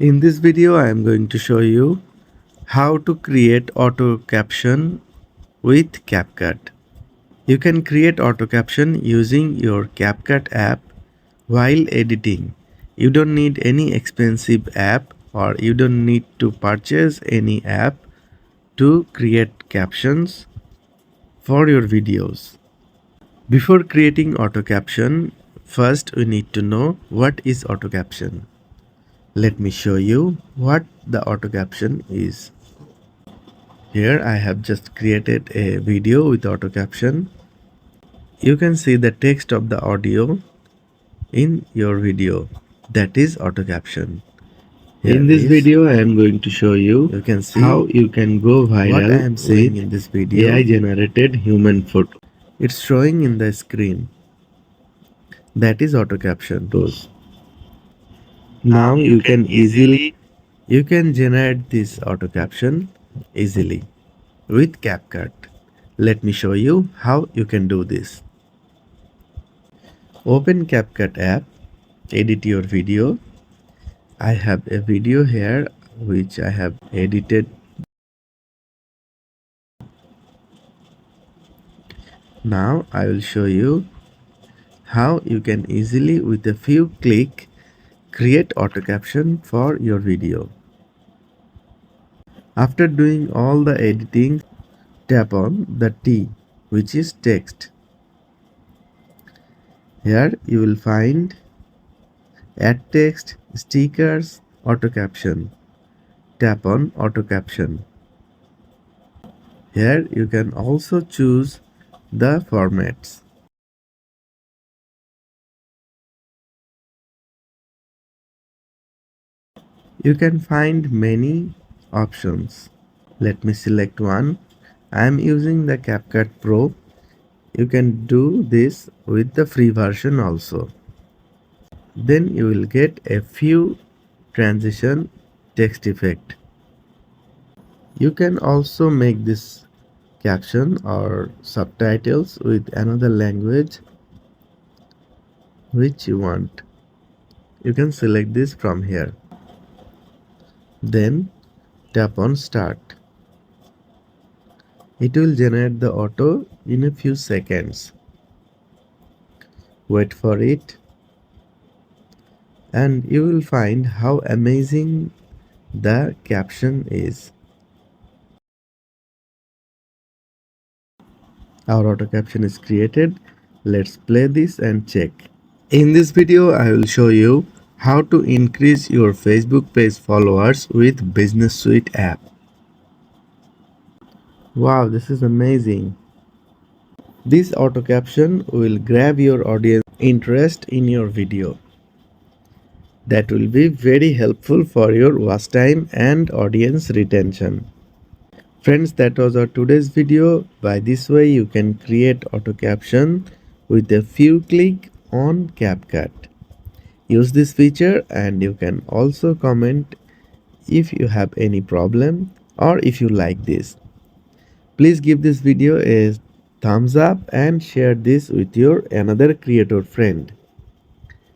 In this video, I am going to show you how to create auto caption with CapCut. You can create auto caption using your CapCut app while editing. You don't need any expensive app or you don't need to purchase any app to create captions for your videos. Before creating auto caption, first we need to know what is auto caption. Let me show you what the auto caption is. Here I have just created a video with auto caption. You can see the text of the audio in your video. That is auto caption. In this video I am going to show you can see how you can go viral what I am saying in this video. AI generated human photo. It's showing in the screen. That is auto caption. Now you can generate this auto caption easily with CapCut. Let me show you how you can do this. Open CapCut app, edit your video. I have a video here which I have edited. Now I will show you how you can easily with a few clicks create auto caption for your video. After doing all the editing, tap on the T, which is text. Here you will find add text, stickers, auto caption. Tap on auto caption. Here you can also choose the formats. You can find many options. Let me select one. I am using the CapCut Pro. You can do this with the free version also. Then you will get a few transition text effect. You can also make this caption or subtitles with another language which you want. You can select this from here. Then tap on start. It will generate the auto in a few seconds. Wait for it and you will find how amazing the caption is. Our auto caption is created. Let's play this and check. In this video, I will show you how to increase your Facebook page followers with Business Suite app. Wow, this is amazing. This auto caption will grab your audience interest in your video. That will be very helpful for your watch time and audience retention. Friends, that was our today's video. By this way, you can create auto caption with a few clicks on CapCut. Use this feature and you can also comment if you have any problem or if you like this. Please give this video a thumbs up and share this with your another creator friend.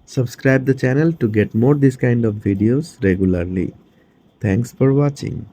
Subscribe the channel to get more this kind of videos regularly. Thanks for watching.